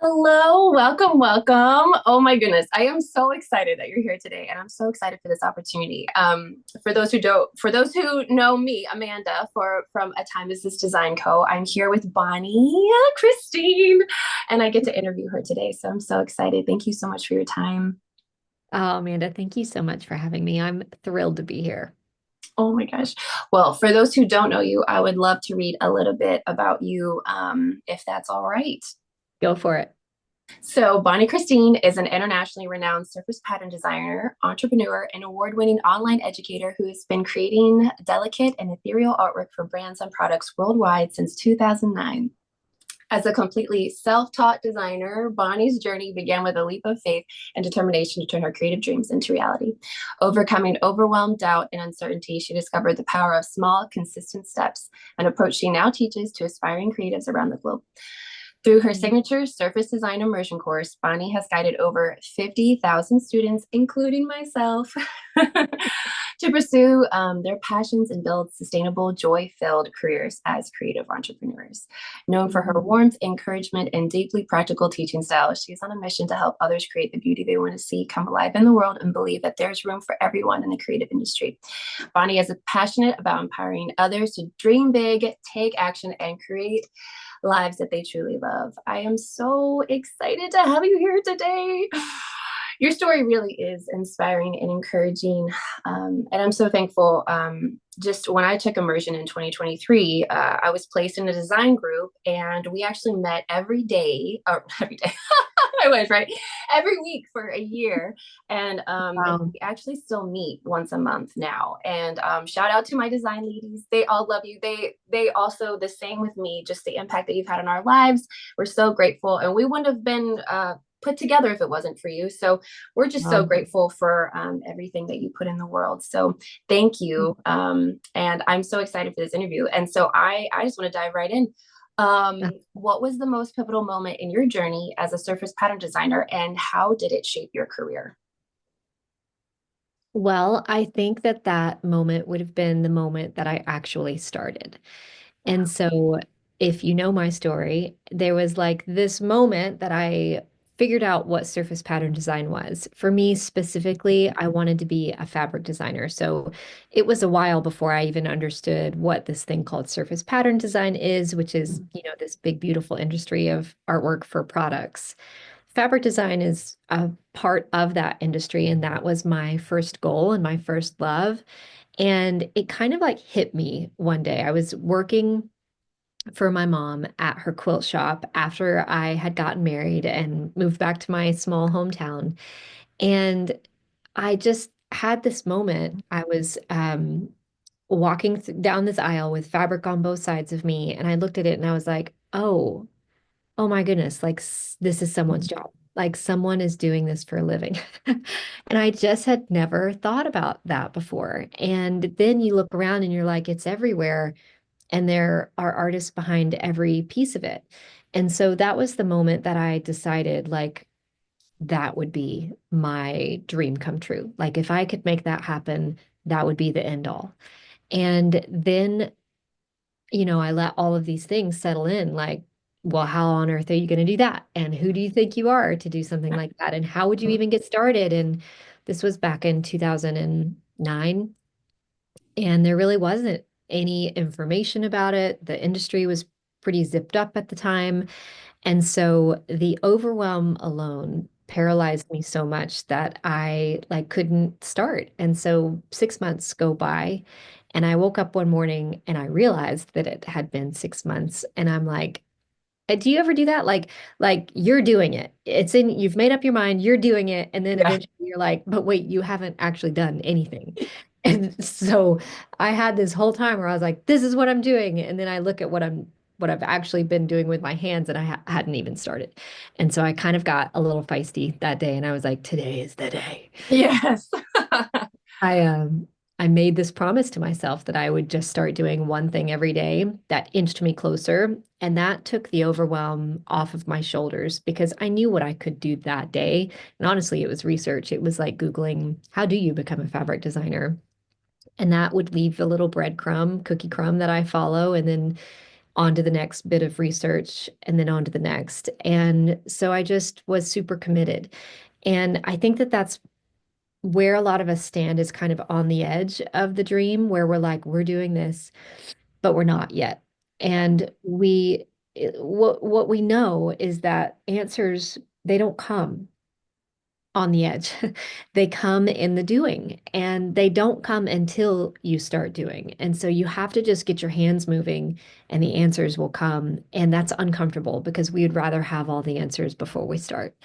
Hello, welcome, welcome. Oh my goodness, I am so excited that you're here today, and I'm so excited for this opportunity. For those who know me, Amanda, from A Time Is This Design Co. I'm here with Bonnie Christine, and I get to interview her today. So I'm so excited. Thank you so much for your time. Oh, Amanda, thank you so much for having me. I'm thrilled to be here. Oh my gosh. Well, for those who don't know you, I would love to read a little bit about you, if that's all right. Go for it. So, Bonnie Christine is an internationally renowned surface pattern designer, entrepreneur, and award winning online educator who has been creating delicate and ethereal artwork for brands and products worldwide since 2009. As a completely self taught designer, Bonnie's journey began with a leap of faith and determination to turn her creative dreams into reality. Overcoming overwhelm, doubt, and uncertainty, she discovered the power of small, consistent steps, an approach she now teaches to aspiring creatives around the globe. Through her Mm. signature Surface Design Immersion course, Bonnie has guided over 50,000 students, including myself, to pursue their passions and build sustainable, joy filled careers as creative entrepreneurs. Known for her warmth, encouragement, and deeply practical teaching style, she's on a mission to help others create the beauty they want to see come alive in the world and believe that there's room for everyone in the creative industry. Bonnie is passionate about empowering others to dream big, take action, and create lives that they truly love. I am so excited to have you here today. Your story really is inspiring and encouraging. And I'm so thankful. Just when I took immersion in 2023, I was placed in a design group and we actually met every day, or every day, I was right, every week for a year. And Wow. we actually still meet once a month now. And shout out to my design ladies. They all love you. They also the same with me, just the impact that you've had on our lives. We're so grateful. And we wouldn't have been put together if it wasn't for you. So we're just so Um, grateful for everything that you put in the world. So thank you. And I'm so excited for this interview. And so I just want to dive right in. What was the most pivotal moment in your journey as a surface pattern designer, and how did it shape your career? well, I think that that moment would have been the moment that I actually started. And so, if you know my story, there was like this moment that I figured out what surface pattern design was. For me specifically, I wanted to be a fabric designer. So it was a while before I even understood what this thing called surface pattern design is, which is, this big, beautiful industry of artwork for products. Fabric design is a part of that industry, and that was my first goal and my first love. And it kind of like hit me one day. I was working for my mom at her quilt shop after I had gotten married and moved back to my small hometown. And I just had this moment. I was walking down this aisle with fabric on both sides of me, and I looked at it and I was like, oh my goodness, like this is someone's job. Like someone is doing this for a living. And I just had never thought about that before. And then you look around and you're like, it's everywhere and there are artists behind every piece of it. And so that was the moment that I decided like that would be my dream come true. Like if I could make that happen, that would be the end all. And then, I let all of these things settle in like, well, how on earth are you going to do that? And who do you think you are to do something like that? And how would you even get started? And this was back in 2009. And there really wasn't any information about it. The industry was pretty zipped up at the time. And so the overwhelm alone paralyzed me so much that I like couldn't start. And so 6 months go by and I woke up one morning and I realized that it had been 6 months. And I'm like, do you ever do that? Like you're doing it. You've made up your mind, you're doing it, and then Yeah. eventually you're like, but wait, you haven't actually done anything. And so I had this whole time where I was like, this is what I'm doing. And then I look at what I've actually been doing with my hands and I hadn't even started. And so I kind of got a little feisty that day and I was like, today is the day. Yes. I um I made this promise to myself that I would just start doing one thing every day that inched me closer, and that took the overwhelm off of my shoulders because I knew what I could do that day. And honestly, it was research. It was like Googling, how do you become a fabric designer? And that would leave a little breadcrumb, cookie crumb that I follow. And then on to the next bit of research, and then on to the next. And so I just was super committed. And I think that that's where a lot of us stand, is kind of on the edge of the dream, where we're like, we're doing this, but we're not yet. And what we know is that answers, they don't come on the edge. They come in the doing, and they don't come until you start doing. And so you have to just get your hands moving and the answers will come. And that's uncomfortable because we would rather have all the answers before we start.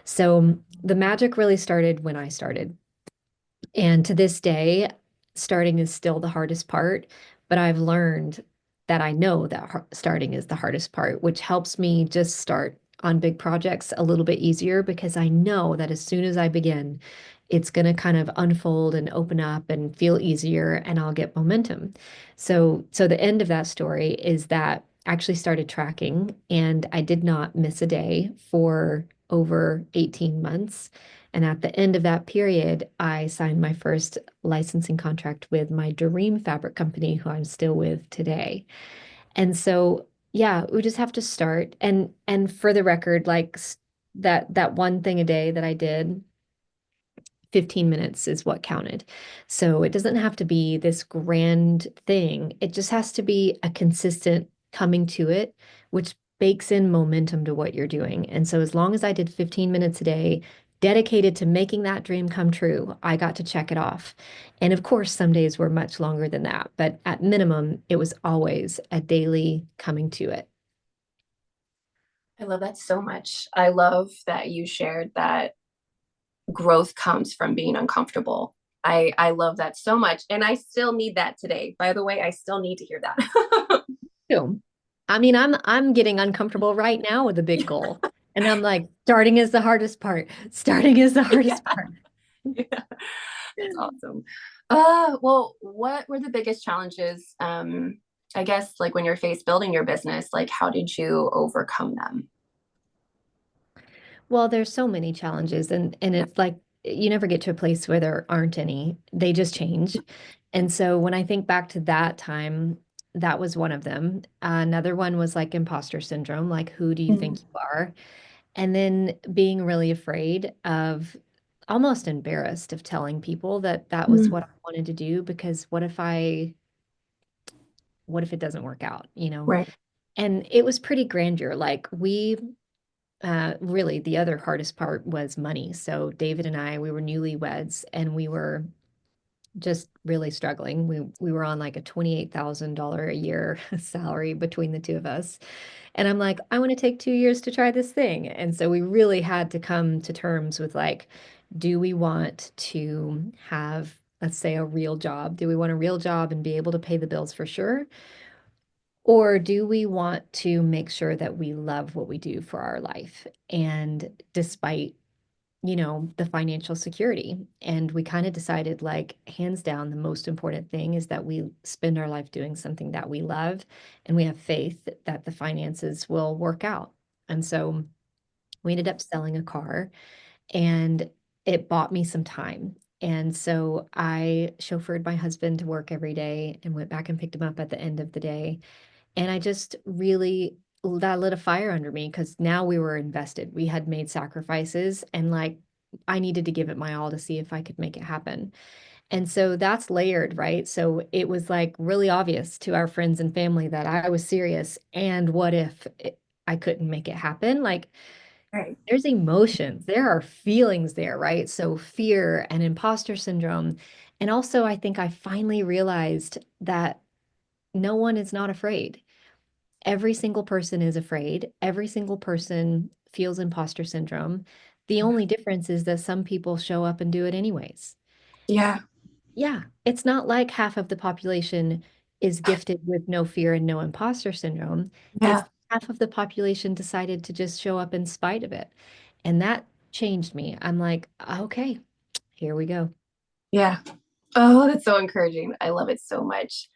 So the magic really started when I started. And to this day, starting is still the hardest part, but I've learned that I know that starting is the hardest part, which helps me just start on big projects a little bit easier because I know that as soon as I begin, it's going to kind of unfold and open up and feel easier and I'll get momentum. So the end of that story is that I actually started tracking and I did not miss a day for over 18 months. And at the end of that period, I signed my first licensing contract with my dream fabric company, who I'm still with today. And so, yeah, we just have to start. And for the record, like that one thing a day that I did, 15 minutes is what counted. So it doesn't have to be this grand thing. It just has to be a consistent coming to it, which bakes in momentum to what you're doing. And so as long as I did 15 minutes a day, dedicated to making that dream come true, I got to check it off. And of course, some days were much longer than that, but at minimum, it was always a daily coming to it. I love that so much. I love that you shared that growth comes from being uncomfortable. I love that so much. And I still need that today. By the way, I still need to hear that. Too. I mean, I'm getting uncomfortable right now with a big goal. And I'm like, starting is the hardest part. Starting is the Yeah, hardest part. yeah, that's awesome. Well, what were the biggest challenges? I guess like when you're faced building your business, like how did you overcome them? Well, there's so many challenges and it's like you never get to a place where there aren't any. They just change. And so when I think back to that time, that was one of them. Another one was like imposter syndrome, like who do you Mm, think you are? And then being really afraid of, almost embarrassed of telling people that that was mm, what I wanted to do because what if it doesn't work out, you know? right. And it was pretty grandeur. Like we really the other hardest part was money. So David and I, we were newlyweds and we were just really struggling. We were on like a $28,000 a year salary between the two of us. And I'm like, I want to take 2 years to try this thing. And so we really had to come to terms with like, do we want to have, let's say, a real job? Do we want a real job and be able to pay the bills for sure? Or do we want to make sure that we love what we do for our life? And despite, the financial security. And we kind of decided, like, hands down, the most important thing is that we spend our life doing something that we love and we have faith that the finances will work out. And so we ended up selling a car and it bought me some time. And so I chauffeured my husband to work every day and went back and picked him up at the end of the day. And I just really, that lit a fire under me because now we were invested. We had made sacrifices and like I needed to give it my all to see if I could make it happen. And so that's layered, right? So it was like really obvious to our friends and family that I was serious. And what if I couldn't make it happen? Like Right. there's emotions, there are feelings there, right? So fear and imposter syndrome. And also, I think I finally realized that no one is not afraid. Every single person is afraid. Every single person feels imposter syndrome. The only difference is that some people show up and do it anyways. Yeah. Yeah, it's not like half of the population is gifted with no fear and no imposter syndrome. It's Yeah. half of the population decided to just show up in spite of it. And that changed me. I'm like, okay, here we go. Yeah. Oh, that's so encouraging. I love it so much.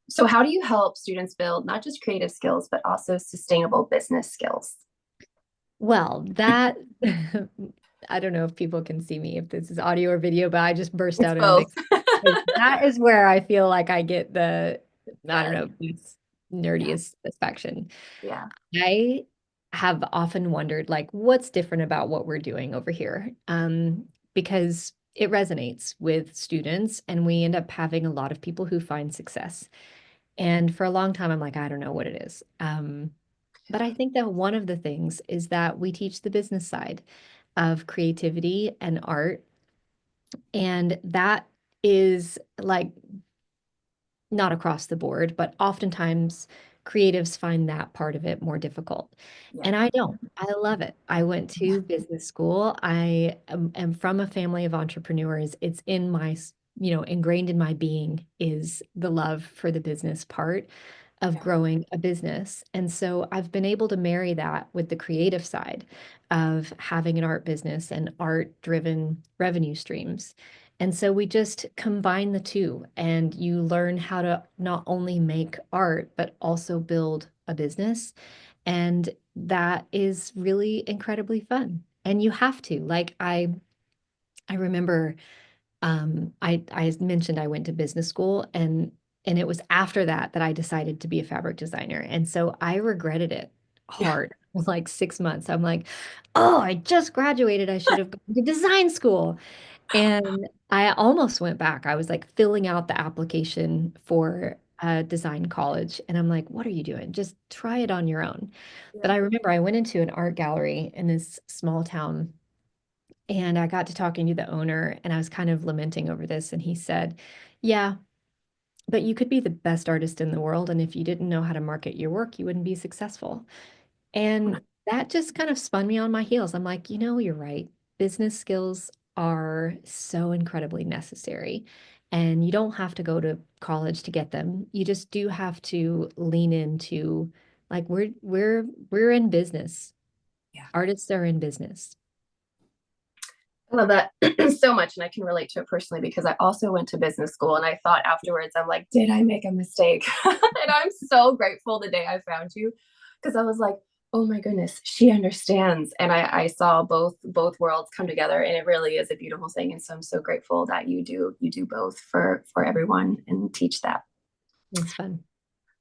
So, how do you help students build not just creative skills, but also sustainable business skills? Well, that I don't know if people can see me if this is audio or video, but I just burst It's out in a big both. 'cause that is where I feel like I get the I don't Yeah. know, boost. Yeah. nerdiest satisfaction. Yeah. I have often wondered, like, what's different about what we're doing over here? Because it resonates with students, and we end up having a lot of people who find success. And for a long time, I'm like, I don't know what it is. But I think that one of the things is that we teach the business side of creativity and art. And that is like not across the board, but oftentimes creatives find that part of it more difficult. Yeah. And I don't. I love it. I went to business school. I am from a family of entrepreneurs. It's in my, ingrained in my being is the love for the business part of Yeah. growing a business. And so I've been able to marry that with the creative side of having an art business and art-driven revenue streams. And so we just combine the two, and you learn how to not only make art, but also build a business. And that is really incredibly fun. And you have to. Like I remember I mentioned I went to business school, and it was after that that I decided to be a fabric designer. And so I regretted it Yeah. hard. Like 6 months. I'm like, oh, I just graduated. I should have gone to design school. And I almost went back. I was like filling out the application for a design college. And I'm like, what are you doing? Just try it on your own. But Yeah. I remember I went into an art gallery in this small town, and I got to talking to the owner, and I was kind of lamenting over this. And he said, yeah, but you could be the best artist in the world. And if you didn't know how to market your work, you wouldn't be successful. And that just kind of spun me on my heels. I'm like, you're right. Business skills are so incredibly necessary. And you don't have to go to college to get them. You just do have to lean into like we're in business. Yeah. Artists are in business. I love that so much. And I can relate to it personally because I also went to business school and I thought afterwards, I'm like, did I make a mistake? And I'm so grateful the day I found you because I was like, oh my goodness, she understands. And I saw both worlds come together and it really is a beautiful thing. And so I'm so grateful that you do both for everyone and teach that. It's fun.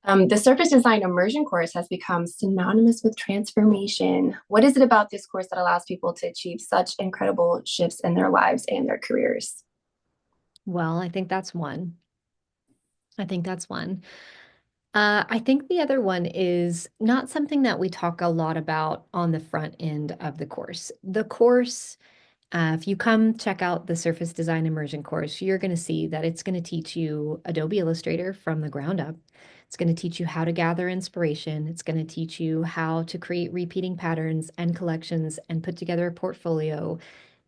The Surface Design Immersion course has become synonymous with transformation. What is it about this course that allows people to achieve such incredible shifts in their lives and their careers? Well, I think that's one. I think that's one. I think the other one is not something that we talk a lot about on the front end of the course. The course, if you come check out the Surface Design Immersion course, you're going to see that it's going to teach you Adobe Illustrator from the ground up. It's going to teach you how to gather inspiration. It's going to teach you how to create repeating patterns and collections and put together a portfolio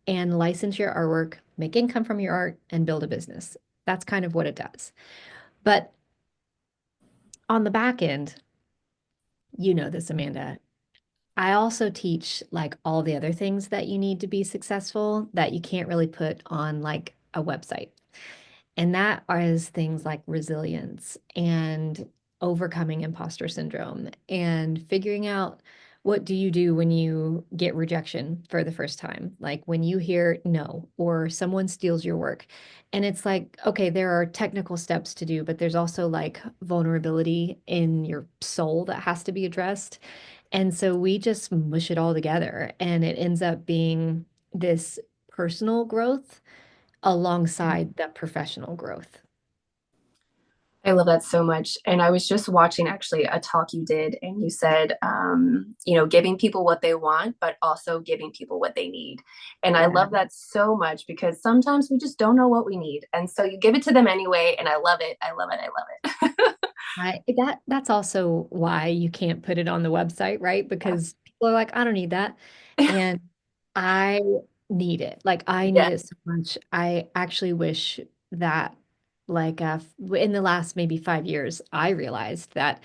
and license your artwork, make income from your art, and build a business. That's kind of what it does. But on the back end, you know this, Amanda. I also teach like all the other things that you need to be successful that you can't really put on like a website. And that is things like resilience and overcoming imposter syndrome and figuring out what do you do when you get rejection for the first time? Like when you hear no or someone steals your work. And it's like, okay, there are technical steps to do, but there's also like vulnerability in your soul that has to be addressed. And so we just mush it all together, and it ends up being this personal growth alongside that professional growth. I love that so much. And I was just watching actually a talk you did, and you said, giving people what they want, but also giving people what they need. And I Yeah. love that so much because sometimes we just don't know what we need. And so you give it to them anyway. And I love it. I love it. I love it. That's also why you can't put it on the website, right? Yeah. Because people are like, I don't need that. And I need it. Like I need Yeah. it so much. I actually wish that like in the last maybe 5 years, I realized that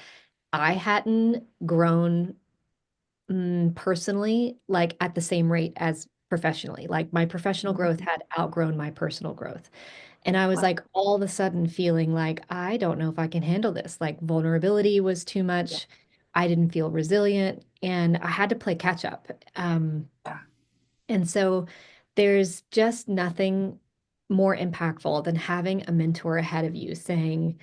I hadn't grown personally like at the same rate as professionally. Like my professional growth had outgrown my personal growth. And I was like all of a sudden feeling like I don't know if I can handle this. Like vulnerability was too Yeah. much. I didn't feel resilient and I had to play catch up. Yeah. And so there's just nothing more impactful than having a mentor ahead of you saying,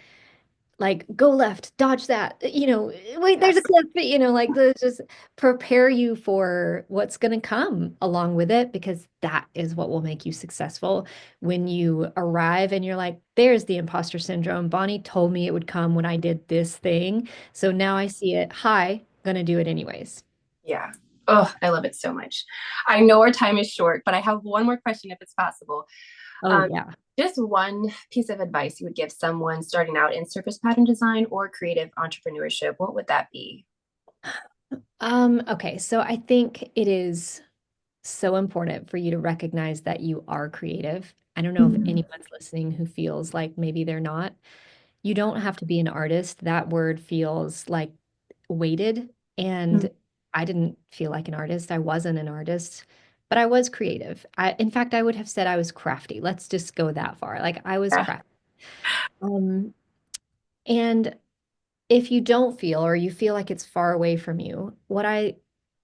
like go left, dodge that, wait, there's a Yes. cliff, like let's just prepare you for what's going to come along with it, because that is what will make you successful when you arrive and you're like, there's the imposter syndrome. Bonnie told me it would come when I did this thing. So now I see it. Hi, gonna do it anyways. Yeah. Oh, I love it so much. I know our time is short, but I have one more question if it's possible. Oh, Um, yeah. just one piece of advice you would give someone starting out in surface pattern design or creative entrepreneurship, what would that be? Okay, so I think it is so important for you to recognize that you are creative. I don't know if Mhm. anyone's listening who feels like maybe they're not. You don't have to be an artist. That word feels like weighted. Mm. And I didn't feel like an artist. I wasn't an artist, but I was creative. In fact, I would have said I was crafty. Let's just go that far. Like I was Yeah. crafty. Um, and if you don't feel or you feel like it's far away from you, what I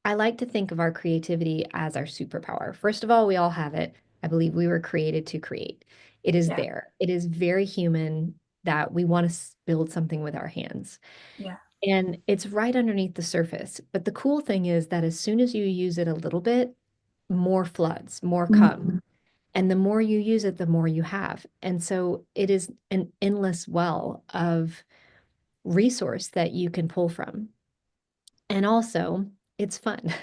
like to think of our creativity as our superpower. First of all, we all have it. I believe we were created to create. It is Yeah. there. It is very human that we want to build something with our hands. Yeah. And it's right underneath the surface. But the cool thing is that as soon as you use it a little bit, more floods, more come. Mhm. And the more you use it, the more you have. And so it is an endless well of resource that you can pull from. And also, it's fun.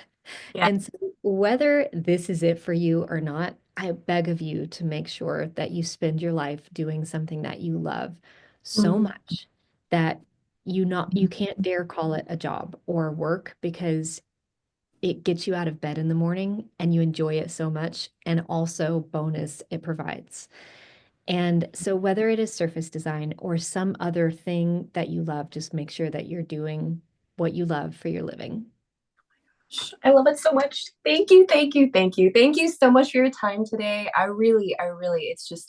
Yeah. And so, whether this is it for you or not, I beg of you to make sure that you spend your life doing something that you love so Mhm. much that you can't dare call it a job or work, because it gets you out of bed in the morning and you enjoy it so much. And also, bonus, it provides. And so, whether it is surface design or some other thing that you love, just make sure that you're doing what you love for your living. I love it so much. Thank you, thank you, thank you. Thank you so much for your time today.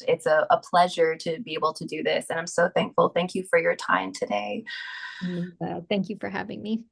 It's a pleasure to be able to do this. And I'm so thankful. Thank you for your time today. Thank you for having me.